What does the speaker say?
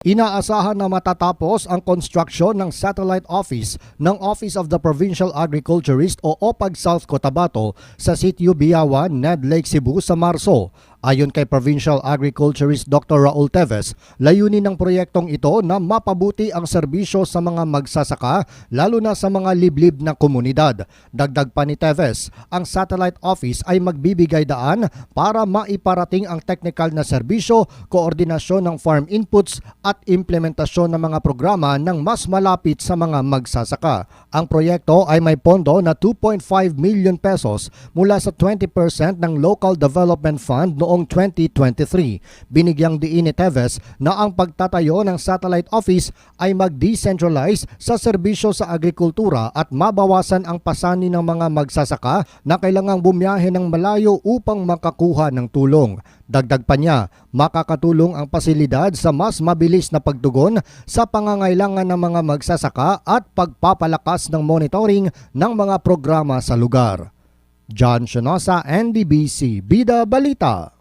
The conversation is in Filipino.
Inaasahan na matatapos ang construction ng satellite office ng Office of the Provincial Agriculturist o OPAG South Cotabato sa sitio Biawan, Ned Lake, Cebu sa Marso. Ayon kay Provincial Agriculturist Dr. Raul Teves, layunin ng proyektong ito na mapabuti ang serbisyo sa mga magsasaka lalo na sa mga liblib na komunidad. Dagdag pa ni Teves, ang satellite office ay magbibigay daan para maiparating ang technical na serbisyo, koordinasyon ng farm inputs at implementasyon ng mga programa ng mas malapit sa mga magsasaka. Ang proyekto ay may pondo na 2.5 million pesos mula sa 20% ng Local Development Fund noong 2023. Binigyang diin ni Teves na ang pagtatayo ng satellite office ay mag-decentralize sa serbisyo sa agrikultura at mabawasan ang pasanin ng mga magsasaka na kailangang bumiyahe ng malayo upang makakuha ng tulong. Dagdag pa niya, makakatulong ang pasilidad sa mas mabilis na pagtugon sa pangangailangan ng mga magsasaka at pagpapalakas ng monitoring ng mga programa sa lugar. John Shinosa, NDBC, Bida Balita.